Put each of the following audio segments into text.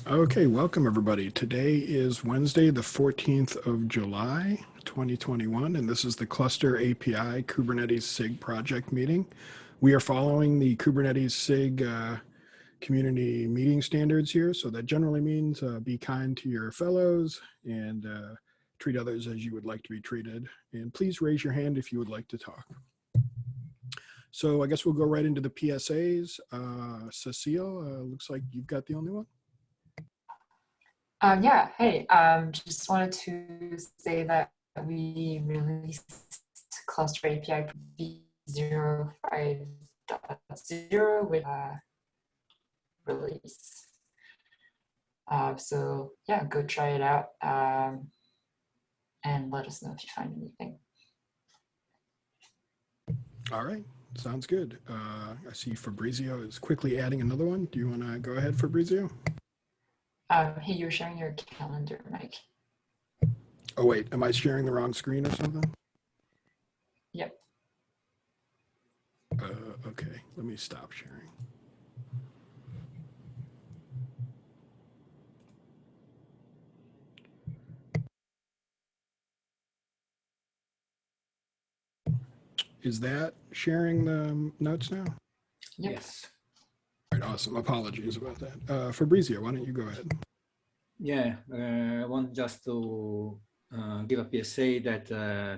Okay, welcome everybody. Today is Wednesday, the 14th of July, 2021, and this is the Cluster API Kubernetes SIG project meeting. We are following the Kubernetes SIG community meeting standards here. So that generally means be kind to your fellows and treat others as you would like to be treated. And please raise your hand if you would like to talk. So I guess we'll go right into the PSAs. Cecile, looks like you've got the only one. Yeah, hey, just wanted to say that we released Cluster API v05.0 with release. So yeah, go try it out and let us know if you find anything. All right, sounds good. I see Fabrizio is quickly adding another one. Do you want to go ahead, Fabrizio? Hey, you're sharing your calendar, Mike. Oh wait, am I sharing the wrong screen or something? Yep. Okay, let me stop sharing. Is that sharing the notes now? Yep. Yes. All right, awesome. Apologies about that. Fabrizio, why don't you go ahead? Yeah, I want just to give a PSA that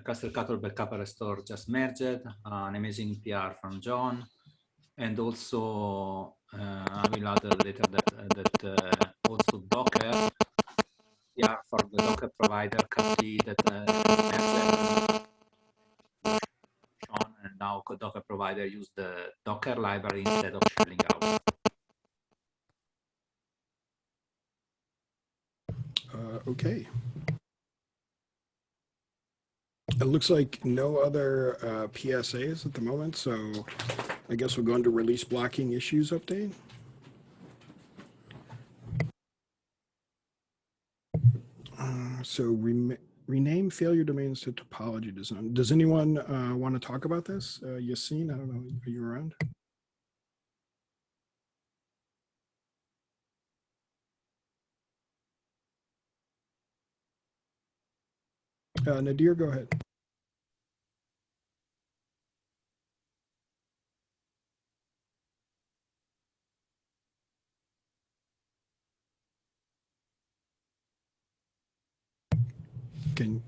Cluster Cutter Backup and Restore just merged, an amazing PR from John, and also I will add later that also Docker PR for the Docker provider Kati that merged John, and now Docker provider use the Docker library instead of shelling out. Okay. It looks like no other PSAs at the moment, so I guess we'll go into release blocking issues update. So rename failure domains to topology design. Does anyone want to talk about this? Yassine, I don't know, are you around? Nadir, go ahead.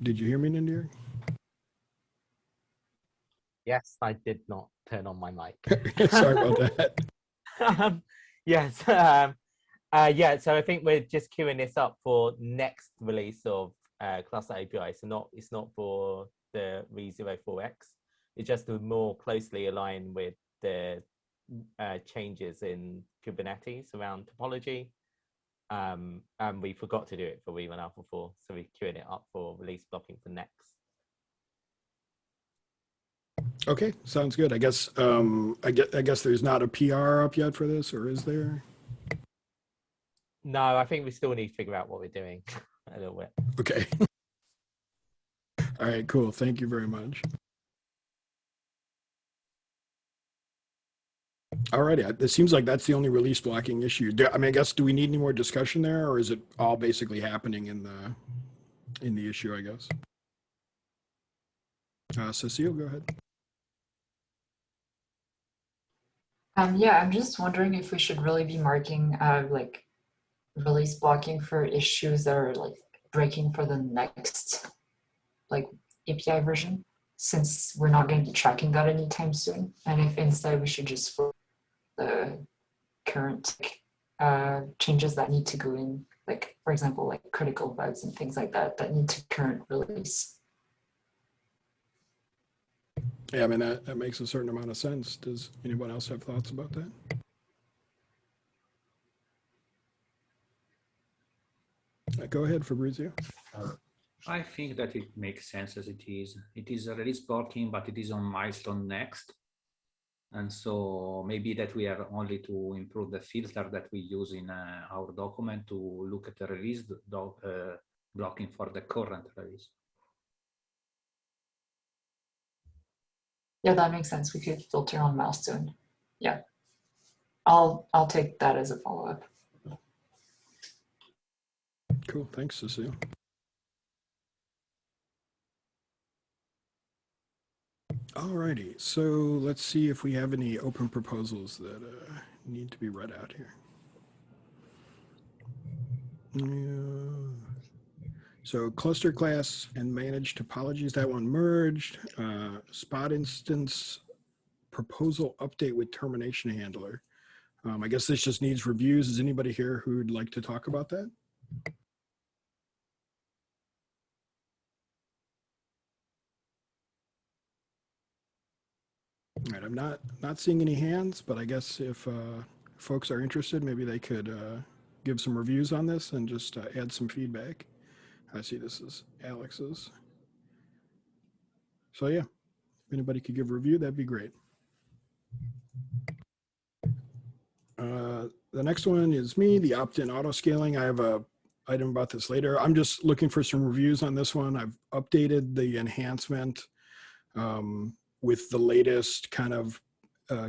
Did you hear me, Nadir? Yes, I did not turn on my mic. Sorry about that. Yes. Yeah, so I think we're just queuing this up for next release of Cluster API. So it's not for the v04x. It's just to more closely align with the changes in Kubernetes around topology. And we forgot to do it for v1 alpha 4, so we're queuing it up for release blocking for next. Okay, sounds good. I guess there's not a PR up yet for this, or is there? No, I think we still need to figure out what we're doing a little bit. Okay. All right, cool. Thank you very much. All righty. It seems like that's the only release blocking issue. I mean, I guess, do we need any more discussion there, or is it all basically happening in the issue, I guess? Cecile, go ahead. Yeah, I'm just wondering if we should really be marking like release blocking for issues that are like breaking for the next like API version, since we're not going to be tracking that anytime soon. And if instead we should just for the current changes that need to go in, like for example, like critical bugs and things like that that need to current release. Yeah, I mean, that makes a certain amount of sense. Does anyone else have thoughts about that? Go ahead, Fabrizio. I think that it makes sense as it is. It is a release blocking, but it is on milestone next. And so maybe that we are only to improve the filter that we use in our document to look at the release blocking for the current release. Yeah, that makes sense. We could filter on milestone. Yeah, I'll take that as a follow-up. Cool. Thanks, Cecile. All righty. So let's see if we have any open proposals that need to be read out here. So cluster class and managed topologies, that one merged. Spot instance proposal update with termination handler. I guess this just needs reviews. Is anybody here who'd like to talk about that? All right, I'm not seeing any hands, but I guess if folks are interested, maybe they could give some reviews on this and just add some feedback. I see this is Alex's. So yeah, if anybody could give a review, that'd be great. The next one is me, the opt-in auto scaling. I have a item about this later. I'm just looking for some reviews on this one. I've updated the enhancement with the latest kind of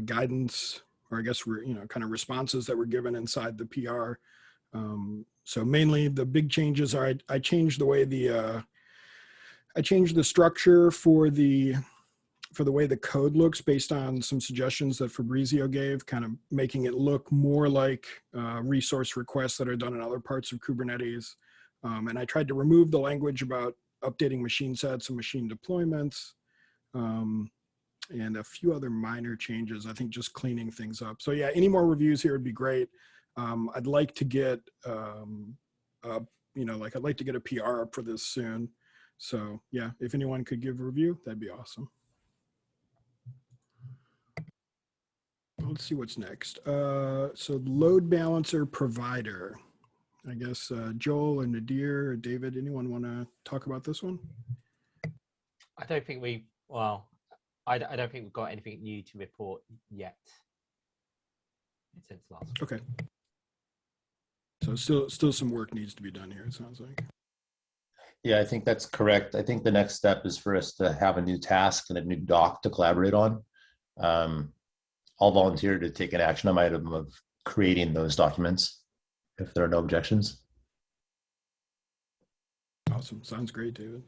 guidance, or I guess kind of responses that were given inside the PR. So mainly the big changes are I changed the way I changed the structure for the way the code looks based on some suggestions that Fabrizio gave, kind of making it look more like resource requests that are done in other parts of Kubernetes. And I tried to remove the language about updating machine sets and machine deployments, and a few other minor changes, I think just cleaning things up. So yeah, any more reviews here would be great. I'd like to get, I'd like to get a PR up for this soon. So yeah, if anyone could give a review, that'd be awesome. Let's see what's next. So load balancer provider. I guess Joel and Nadir or David, anyone want to talk about this one? I don't think we've got anything new to report yet since last week. Okay. So still some work needs to be done here, it sounds like. Yeah, I think that's correct. I think the next step is for us to have a new task and a new doc to collaborate on. I'll volunteer to take an action item of creating those documents if there are no objections. Awesome. Sounds great, David.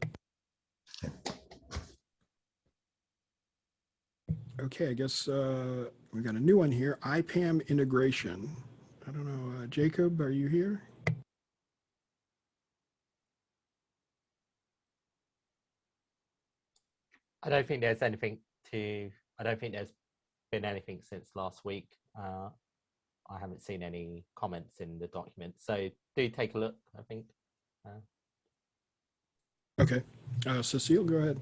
Okay, I guess we got a new one here, IPAM integration. I don't know, Jacob, are you here? I don't think there's been anything since last week. I haven't seen any comments in the document, so do take a look, I think. Okay, Cecile, go ahead.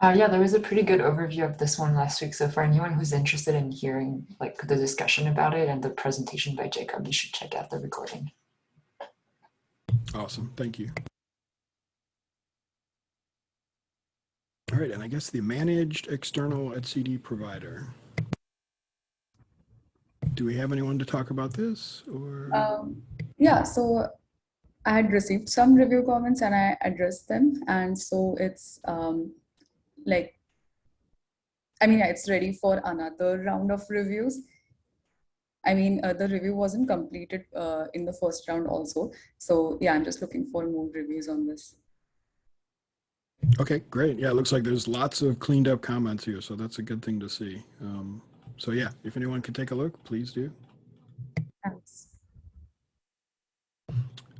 Yeah, there was a pretty good overview of this one last week. So for anyone who's interested in hearing like the discussion about it and the presentation by Jacob, you should check out the recording. Awesome, thank you. All right, and I guess the managed external etcd provider. Do we have anyone to talk about this, or? Yeah, so I had received some review comments and I addressed them, and so it's it's ready for another round of reviews. I mean, the review wasn't completed in the first round also. So yeah, I'm just looking for more reviews on this. Okay, great. Yeah, it looks like there's lots of cleaned up comments here, so that's a good thing to see. So yeah, if anyone could take a look, please do. Thanks.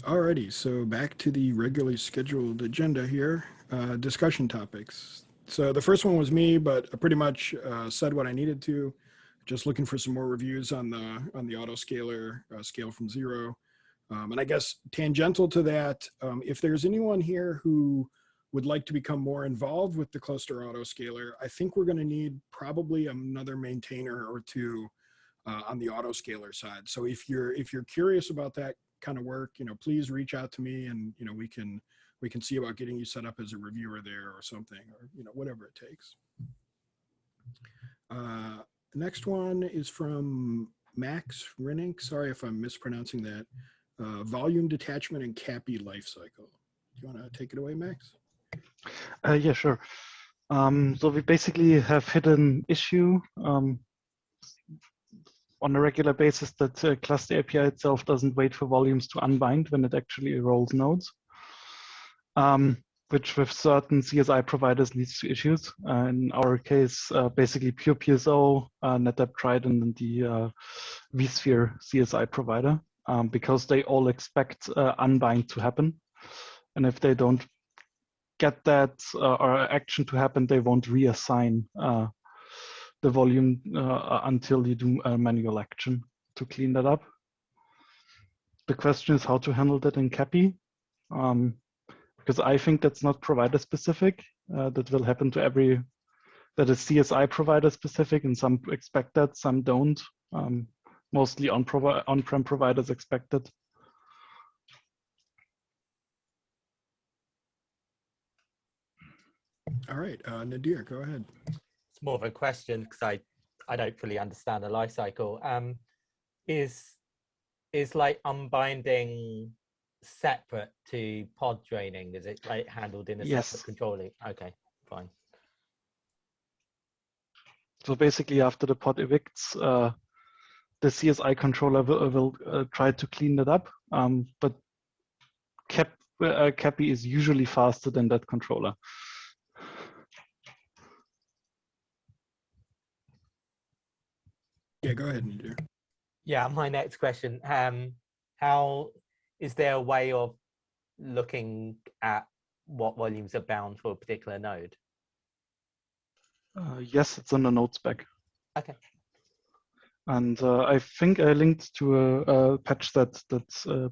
Alrighty, so back to the regularly scheduled agenda here, discussion topics. So the first one was me, but I pretty much said what I needed to. Just looking for some more reviews on the auto scaler, scale from 0. And I guess tangential to that, if there's anyone here who would like to become more involved with the cluster autoscaler, I think we're going to need probably another maintainer or two on the autoscaler side. So if you're curious about that kind of work, please reach out to me, and we can see about getting you set up as a reviewer there or something, or whatever it takes. The next one is from Max Renink. Sorry if I'm mispronouncing that. Volume detachment and CAPI lifecycle. Do you want to take it away, Max? Yeah, sure. So we basically have hit an issue. One on a regular basis that cluster API itself doesn't wait for volumes to unbind when it actually rolls nodes, which with certain CSI providers leads to issues. In our case, basically pure PSO, NetApp Trident, and the vSphere CSI provider, because they all expect unbind to happen. And if they don't get that or action to happen, they won't reassign the volume until you do a manual action to clean that up. The question is how to handle that in CAPI, because I think that's not provider specific. That will happen to every, that is CSI provider specific, and some expect that, some don't. Mostly on-prem providers expect it. All right, Nadir, go ahead. It's more of a question because I don't fully understand the life cycle. Is like unbinding separate to pod draining? Is it like handled in a Yes. separate controlling? Okay, fine. So basically after the pod evicts, the CSI controller will try to clean that up, but CAPI is usually faster than that controller. Yeah, go ahead, Nadir. Yeah, my next question, how is there a way of looking at what volumes are bound for a particular node? Yes, it's on the node spec. Okay. And I think I linked to a patch that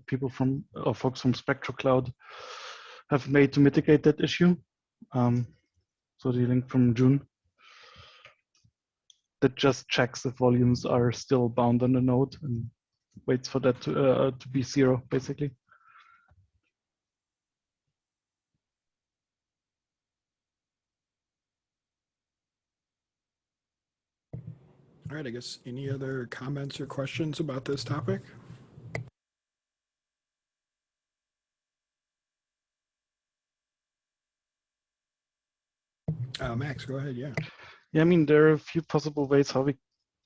people from, or folks from Spectral Cloud have made to mitigate that issue. So the link from June that just checks if volumes are still bound on the node and waits for that to be 0, basically. All right, I guess any other comments or questions about this topic? Max, go ahead, yeah. Yeah, I mean, there are a few possible ways how we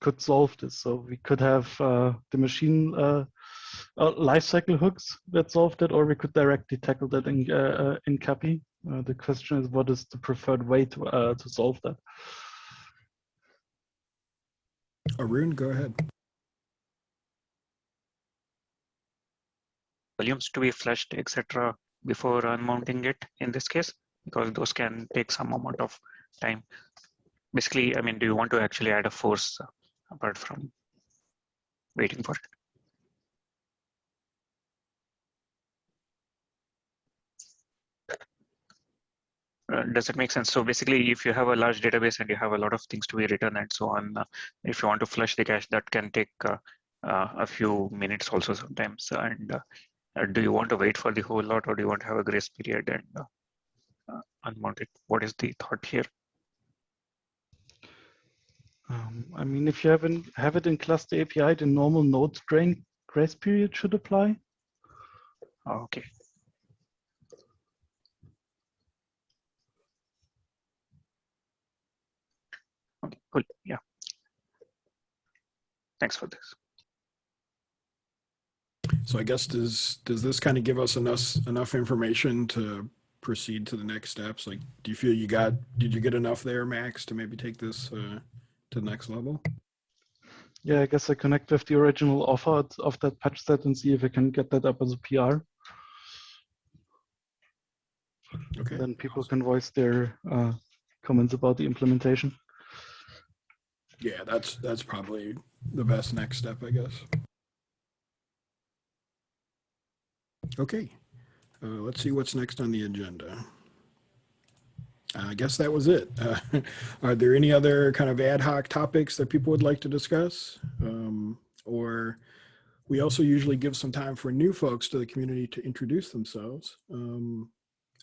could solve this. So we could have the machine lifecycle hooks that solve that, or we could directly tackle that in CAPI. The question is, what is the preferred way to solve that? Arun, go ahead. Volumes to be flushed, etc., before unmounting it in this case, because those can take some amount of time. Basically, I mean, do you want to actually add a force apart from waiting for it? Does it make sense? So basically, if you have a large database and you have a lot of things to be written and so on, if you want to flush the cache, that can take a few minutes also sometimes. And do you want to wait for the whole lot, or do you want to have a grace period and unmount it? What is the thought here? I mean, if you have it in cluster API, the normal node drain grace period should apply. Oh, okay. Okay, cool. Yeah. Thanks for this. So I guess does this kind of give us enough information to proceed to the next steps? Like, do you feel did you get enough there, Max, to maybe take this to the next level? Yeah, I guess I connect with the original offer of that patch set and see if I can get that up as a PR. Okay. Then people can voice their comments about the implementation. Yeah, that's probably the best next step, I guess. Okay, let's see what's next on the agenda. I guess that was it. Are there any other kind of ad hoc topics that people would like to discuss? Or we also usually give some time for new folks to the community to introduce themselves.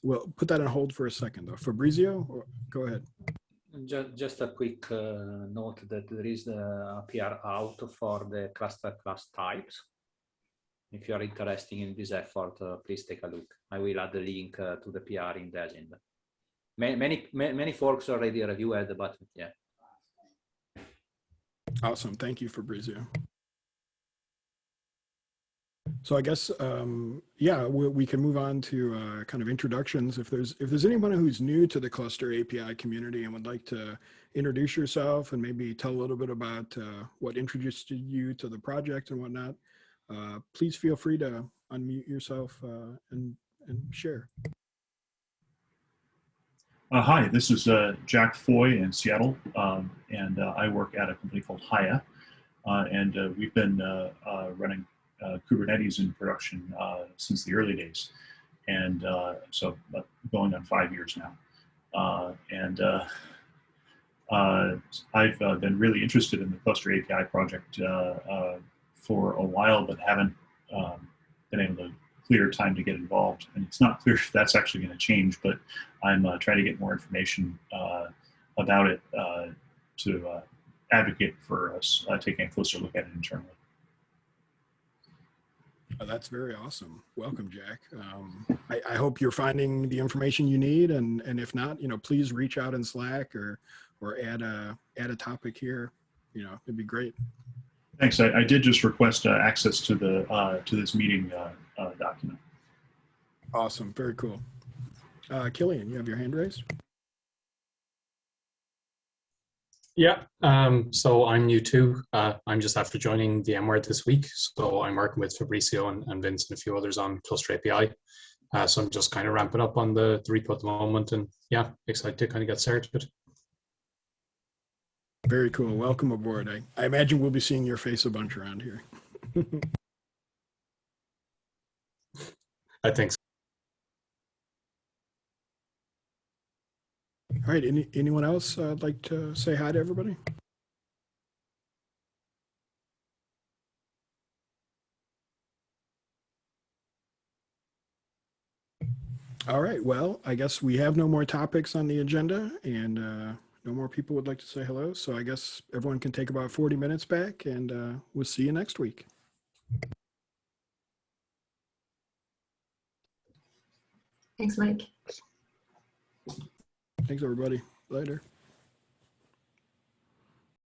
Well, put that on hold for a second though. Fabrizio, go ahead. Just a quick note that there is a PR out for the cluster class types. If you are interested in this effort, please take a look. I will add the link to the PR in the agenda. Many folks already reviewed, but yeah. Awesome. Thank you, Fabrizio. So I guess, yeah, we can move on to kind of introductions. If there's anyone who's new to the Cluster API community and would like to introduce yourself and maybe tell a little bit about what introduced you to the project and whatnot, please feel free to unmute yourself and share. Hi, this is Jack Foy in Seattle, and I work at a company called Haya, and we've been running Kubernetes in production since the early days, and so going on 5 years now. I've been really interested in the Cluster API project for a while, but haven't been able to clear time to get involved. And it's not clear if that's actually going to change, but I'm trying to get more information about it to advocate for us taking a closer look at it internally. Oh, that's very awesome. Welcome, Jack. I hope you're finding the information you need, and if not, please reach out in Slack or add a topic here. It'd be great. Thanks. I did just request access to the to this meeting document. Awesome. Very cool. Killian, you have your hand raised. Yeah, so I'm new too. I'm just after joining VMware this week. So I'm working with Fabrizio and Vince and a few others on Cluster API. So I'm just kind of ramping up on the repo at the moment, and yeah, excited to kind of get started. Very cool. Welcome aboard. I imagine we'll be seeing your face a bunch around here. I think so. All right. Anyone else like to say hi to everybody? All right. Well, I guess we have no more topics on the agenda, and no more people would like to say hello. So I guess everyone can take about 40 minutes back, and we'll see you next week. Thanks, Mike. Thanks, everybody. Later.